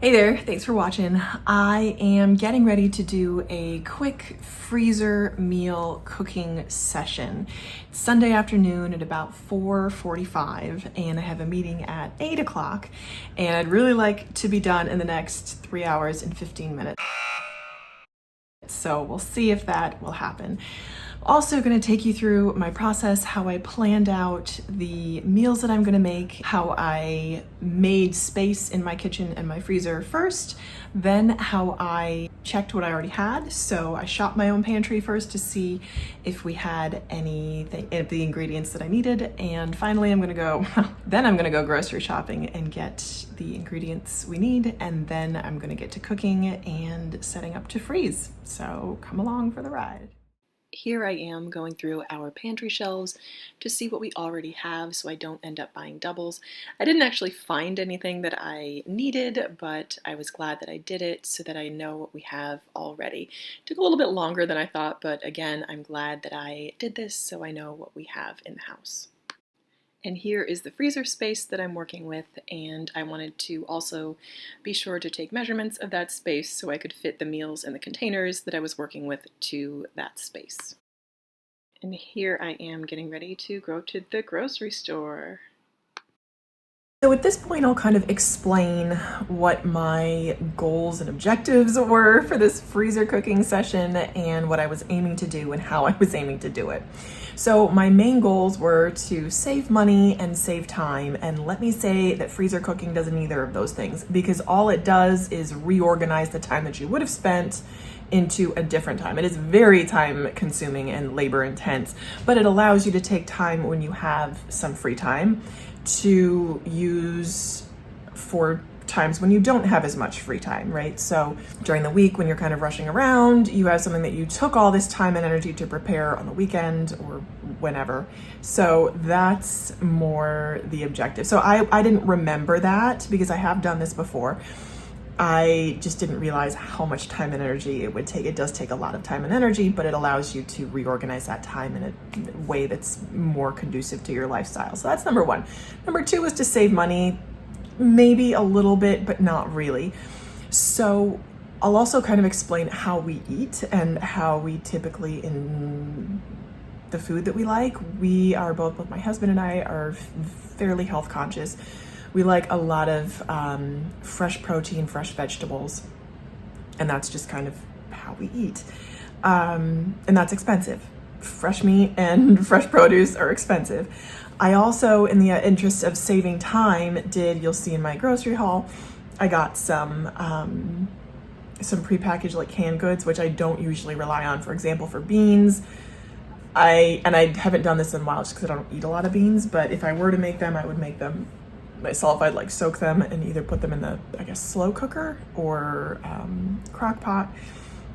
Hey there, thanks for watching. I am getting ready to do a quick freezer meal cooking session. It's Sunday afternoon at about 4:45 and I have a meeting at 8 o'clock and I'd really like to be done in the next 3 hours and 15 minutes. So we'll see if that will happen. Also going to take you through my process, how I planned out the meals that I'm going to make, how I made space in my kitchen and my freezer first, then how I checked what I already had. So I shopped my own pantry first to see if we had anything, the ingredients that I needed, and finally I'm going to go grocery shopping and get the ingredients we need, and then I'm going to get to cooking and setting up to freeze. So come along for the ride. Here I am going through our pantry shelves to see what we already have so I don't end up buying doubles. I didn't actually find anything that I needed, but I was glad that I did it so that I know what we have already. It took a little bit longer than I thought, but again, I'm glad that I did this so I know what we have in the house. And here is the freezer space that I'm working with, and I wanted to also be sure to take measurements of that space so I could fit the meals in the containers that I was working with to that space. And here I am getting ready to go to the grocery store. So at this point, I'll kind of explain what my goals and objectives were for this freezer cooking session and what I was aiming to do and how I was aiming to do it. So my main goals were to save money and save time. And let me say that freezer cooking does neither of those things, because all it does is reorganize the time that you would have spent into a different time. It is very time consuming and labor intense, but it allows you to take time when you have some free time to use for times when you don't have as much free time, right? So during the week when you're kind of rushing around, you have something that you took all this time and energy to prepare on the weekend or whenever. So that's more the objective. So I didn't remember that because I have done this before. I just didn't realize how much time and energy it would take. It does take a lot of time and energy, but it allows you to reorganize that time in a way that's more conducive to your lifestyle. So that's number one. Number two is to save money, maybe a little bit, but not really. So I'll also kind of explain how we eat and how we typically in the food that we like. We are both my husband and I are fairly health conscious. We like a lot of fresh protein, fresh vegetables, and that's just kind of how we eat. And that's expensive. Fresh meat and fresh produce are expensive. I also, in the interest of saving time, you'll see in my grocery haul, I got some prepackaged like canned goods, which I don't usually rely on. For example, for beans, I haven't done this in a while just because I don't eat a lot of beans, but if I were to make them, I would make them myself. I'd like soak them and either put them in the, slow cooker or crock pot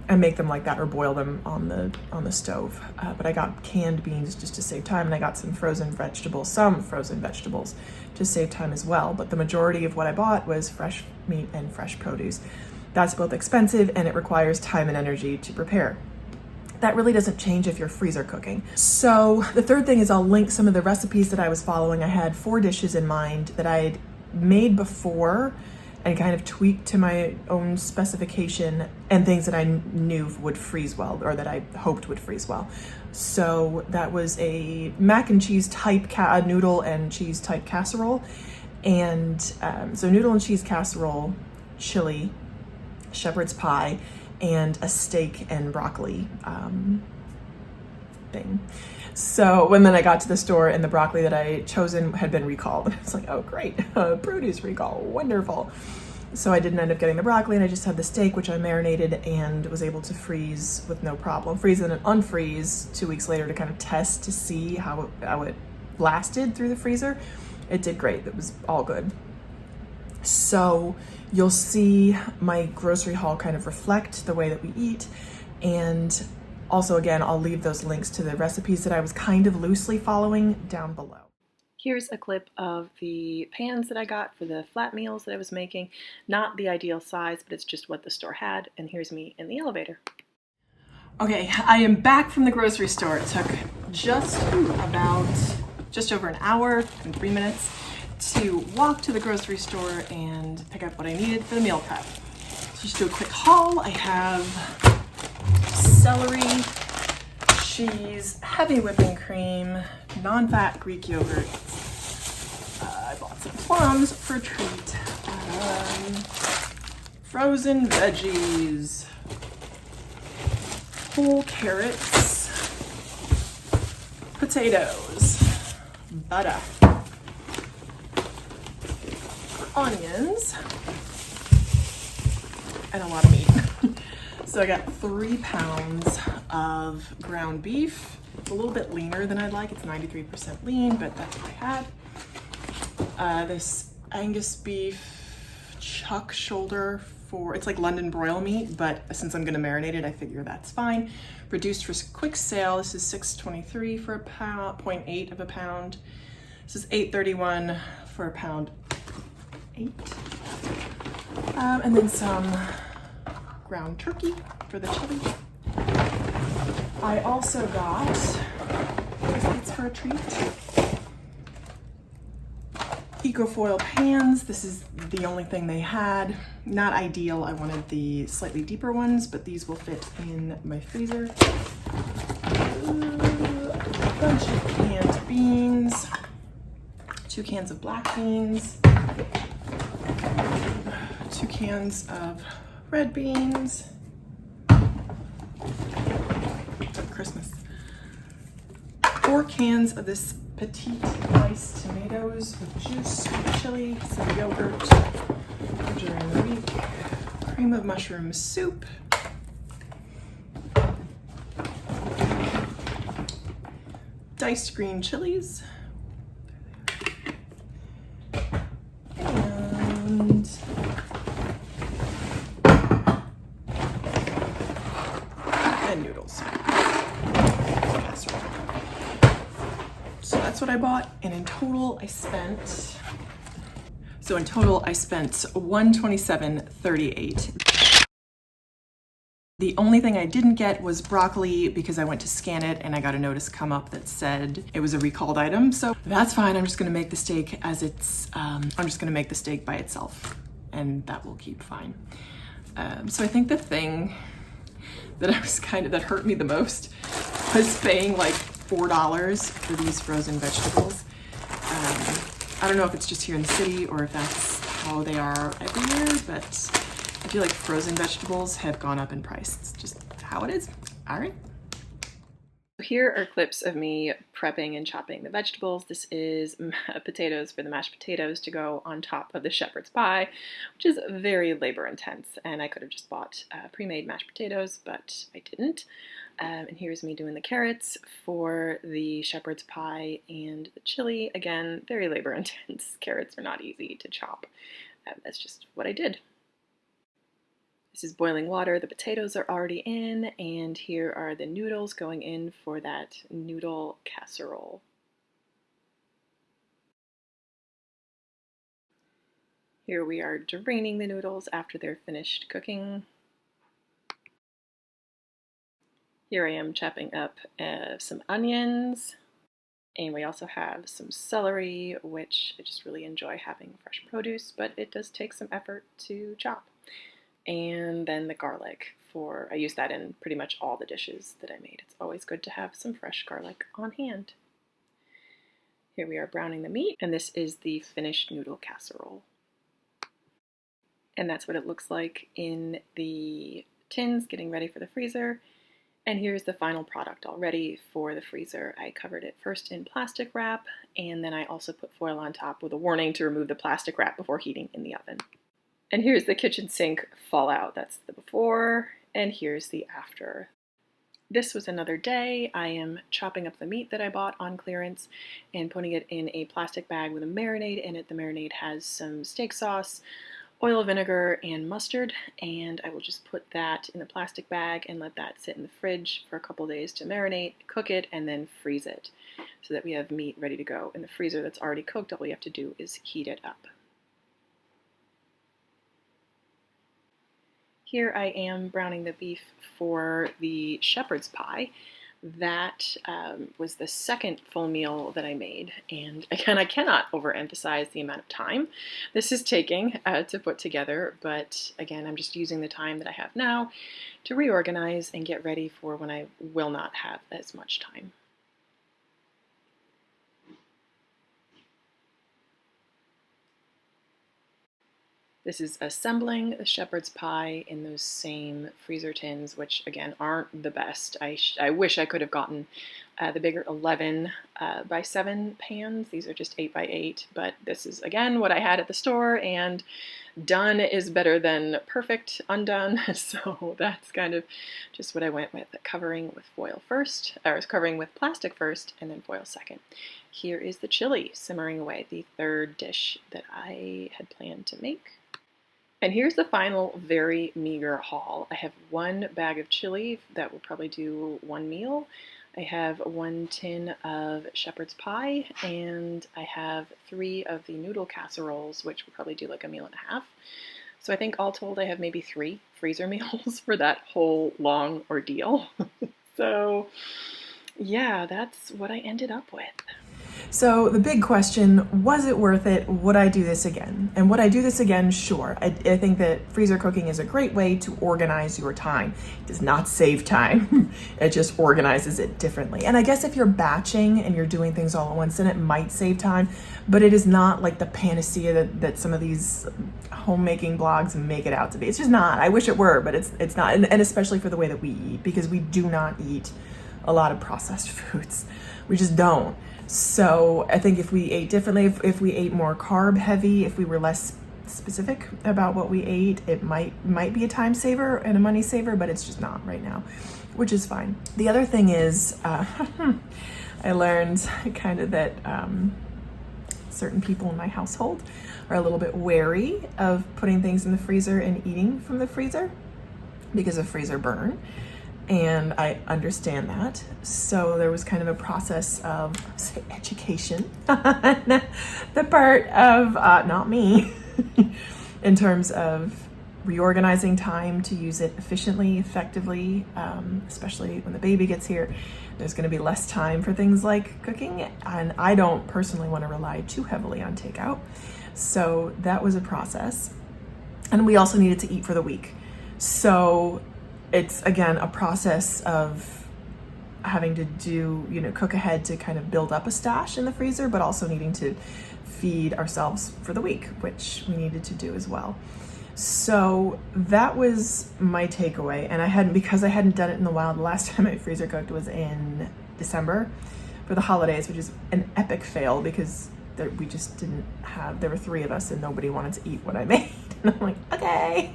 and make them like that, or boil them on the stove. But I got canned beans just to save time, and I got some frozen vegetables to save time as well. But the majority of what I bought was fresh meat and fresh produce. That's both expensive and it requires time and energy to prepare. That really doesn't change if you're freezer cooking. So the third thing is I'll link some of the recipes that I was following. I had 4 dishes in mind that I had made before and kind of tweaked to my own specification, and things that I knew would freeze well, or that I hoped would freeze well. So that was a mac and cheese type, noodle and cheese type casserole. And so noodle and cheese casserole, chili, shepherd's pie, and a steak and broccoli thing. So when then I got to the store and the broccoli that I chosen had been recalled, I was like, oh great, produce recall, wonderful. So I didn't end up getting the broccoli, and I just had the steak, which I marinated and was able to freeze with no problem. Freeze and then unfreeze 2 weeks later to kind of test to see how it lasted through the freezer. It did great. It was all good. So you'll see my grocery haul kind of reflect the way that we eat. And also, again, I'll leave those links to the recipes that I was kind of loosely following down below. Here's a clip of the pans that I got for the flat meals that I was making. Not the ideal size, but it's just what the store had. And here's me in the elevator. Okay, I am back from the grocery store. It took just over an hour and 3 minutes to walk to the grocery store and pick up what I needed for the meal prep. So just do a quick haul. I have celery, cheese, heavy whipping cream, non-fat Greek yogurt. I bought some plums for a treat. Frozen veggies, whole carrots, potatoes, butter, onions, and a lot of meat. So I got 3 pounds of ground beef. It's a little bit leaner than I'd like. It's 93% lean, but that's what I had. This Angus beef chuck shoulder it's like London broil meat, but since I'm gonna marinate it, I figure that's fine. Reduced for quick sale. This is $6.23 for a pound, 0.8 of a pound. This is $8.31 for a pound 8. And then some ground turkey for the chili. I also got, it's for a treat, Ecofoil pans. This is the only thing they had. Not ideal. I wanted the slightly deeper ones, but these will fit in my freezer. A bunch of canned beans, 2 cans of black beans, 2 cans of red beans. Christmas. 4 cans of this petite diced tomatoes with juice, chili, some yogurt during the week, cream of mushroom soup, diced green chilies, and noodles. So that's what I bought, and in total I spent $127.38. The only thing I didn't get was broccoli because I went to scan it and I got a notice come up that said it was a recalled item. So that's fine. I'm just gonna make the steak as it's, I'm just gonna make the steak by itself and that will keep fine. So I think the thing that that hurt me the most was paying like $4 for these frozen vegetables. I don't know if it's just here in the city or if that's how they are everywhere, but I feel like frozen vegetables have gone up in price. It's just how it is. All right. Here are clips of me prepping and chopping the vegetables. This is potatoes for the mashed potatoes to go on top of the shepherd's pie, which is very labor intense. And I could have just bought pre-made mashed potatoes, but I didn't. And here's me doing the carrots for the shepherd's pie and the chili. Again, very labor intense. Carrots are not easy to chop. That's just what I did. This is boiling water. The potatoes are already in, and here are the noodles going in for that noodle casserole. Here we are draining the noodles after they're finished cooking. Here I am chopping up some onions, and we also have some celery, which I just really enjoy having fresh produce, but it does take some effort to chop. And then the garlic I use that in pretty much all the dishes that I made. It's always good to have some fresh garlic on hand. Here we are browning the meat, and this is the finished noodle casserole. And that's what it looks like in the tins, getting ready for the freezer. And here's the final product all ready for the freezer. I covered it first in plastic wrap, and then I also put foil on top with a warning to remove the plastic wrap before heating in the oven. And here's the kitchen sink fallout. That's the before, and here's the after. This was another day. I am chopping up the meat that I bought on clearance and putting it in a plastic bag with a marinade in it. The marinade has some steak sauce, oil, vinegar, and mustard, and I will just put that in a plastic bag and let that sit in the fridge for a couple days to marinate, cook it, and then freeze it so that we have meat ready to go in the freezer that's already cooked. All we have to do is heat it up. Here I am browning the beef for the shepherd's pie. that was the second full meal that I made. And again, I cannot overemphasize the amount of time this is taking to put together. But again, I'm just using the time that I have now to reorganize and get ready for when I will not have as much time. This is assembling the shepherd's pie in those same freezer tins, which again aren't the best. I wish I could have gotten the bigger 11 by 7 pans. These are just 8 by 8, but this is again what I had at the store, and done is better than perfect undone. So that's kind of just what I went with, covering with foil first, or covering with plastic first, and then foil second. Here is the chili simmering away, the third dish that I had planned to make. And here's the final very meager haul. I have 1 bag of chili that will probably do 1 meal. I have 1 tin of shepherd's pie, and I have 3 of the noodle casseroles, which will probably do like a meal and a half. So I think all told I have maybe 3 freezer meals for that whole long ordeal. So yeah, that's what I ended up with. So the big question, was it worth it? Would I do this again? And would I do this again? Sure. I think that freezer cooking is a great way to organize your time. It does not save time. It just organizes it differently. And I guess if you're batching and you're doing things all at once, then it might save time, but it is not like the panacea that some of these homemaking blogs make it out to be. It's just not. I wish it were, but it's not. And especially for the way that we eat, because we do not eat a lot of processed foods. We just don't. So I think if we ate differently, if we ate more carb heavy, if we were less specific about what we ate, it might be a time saver and a money saver, but it's just not right now, which is fine. The other thing is, I learned kind of that certain people in my household are a little bit wary of putting things in the freezer and eating from the freezer because of freezer burn. And I understand that. So there was kind of a process of, say, education on the part of, not me, in terms of reorganizing time to use it efficiently, effectively, especially when the baby gets here. There's going to be less time for things like cooking, and I don't personally want to rely too heavily on takeout. So that was a process. And we also needed to eat for the week. So it's, again, a process of having to cook ahead to kind of build up a stash in the freezer, but also needing to feed ourselves for the week, which we needed to do as well. So that was my takeaway. And because I hadn't done it in a while, the last time I freezer cooked was in December for the holidays, which is an epic fail because we just didn't have, there were 3 of us and nobody wanted to eat what I made. And I'm like, okay.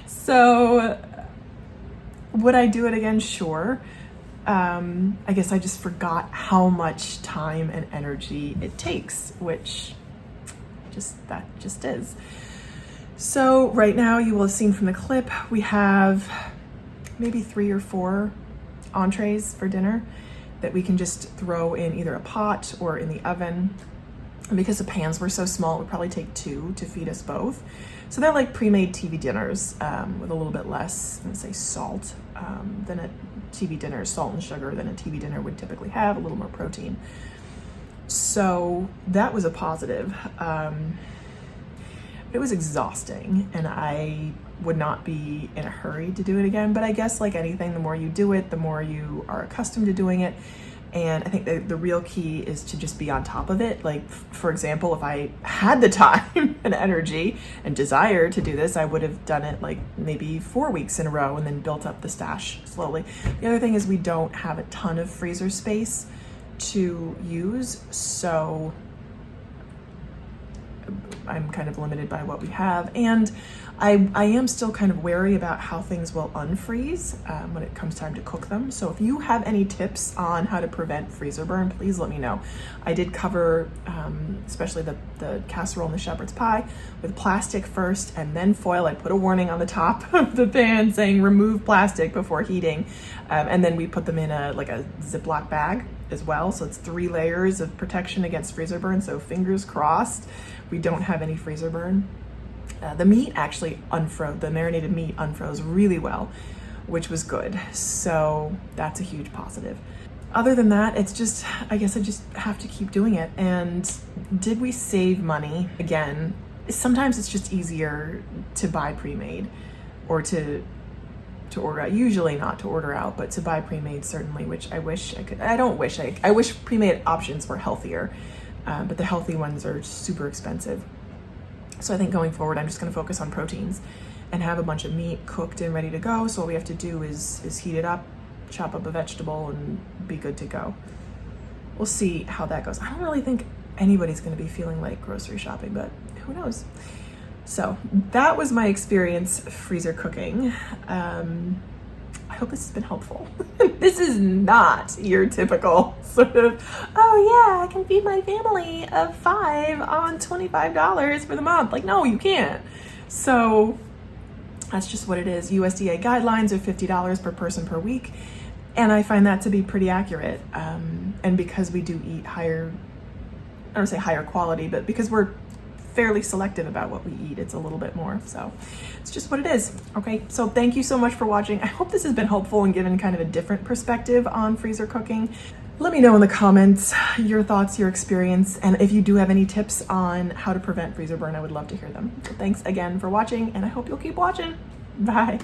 So would I do it again? Sure. I guess I just forgot how much time and energy it takes, which that just is. So right now, you will have seen from the clip, we have maybe 3 or 4 entrees for dinner that we can just throw in either a pot or in the oven. And because the pans were so small, it would probably take 2 to feed us both. So they're like pre-made TV dinners with a little bit less, let's say, salt than a TV dinner, salt and sugar than a TV dinner would typically have, a little more protein. So that was a positive. It was exhausting, and I would not be in a hurry to do it again. But I guess like anything, the more you do it, the more you are accustomed to doing it. And I think the real key is to just be on top of it. Like, for example, if I had the time and energy and desire to do this, I would have done it like maybe 4 weeks in a row and then built up the stash slowly. The other thing is we don't have a ton of freezer space to use, so I'm kind of limited by what we have. And I am still kind of wary about how things will unfreeze when it comes time to cook them. So if you have any tips on how to prevent freezer burn, please let me know. I did cover, especially the casserole and the shepherd's pie, with plastic first and then foil. I put a warning on the top of the pan saying remove plastic before heating. And then we put them in a Ziploc bag as well. So it's 3 layers of protection against freezer burn. So fingers crossed, we don't have any freezer burn. The meat actually the marinated meat unfroze really well, which was good. So that's a huge positive. Other than that, it's just, I guess I just have to keep doing it. And did we save money? Again, sometimes it's just easier to buy pre-made or to order out. Usually not to order out, but to buy pre-made certainly, which I wish I could. I wish pre-made options were healthier, but the healthy ones are super expensive. So I think going forward, I'm just gonna focus on proteins and have a bunch of meat cooked and ready to go. So all we have to do is heat it up, chop up a vegetable, and be good to go. We'll see how that goes. I don't really think anybody's gonna be feeling like grocery shopping, but who knows? So that was my experience freezer cooking. I hope this has been helpful. This is not your typical sort of, oh yeah, I can feed my family of 5 on $25 for the month. Like, no, you can't. So that's just what it is. USDA guidelines are $50 per person per week. And I find that to be pretty accurate. And because we do eat higher, I don't say higher quality, but because we're fairly selective about what we eat, it's a little bit more. So it's just what it is. Okay, so thank you so much for watching. I hope this has been helpful and given kind of a different perspective on freezer cooking. Let me know in the comments your thoughts, your experience, and if you do have any tips on how to prevent freezer burn, I would love to hear them. So thanks again for watching, and I hope you'll keep watching. Bye.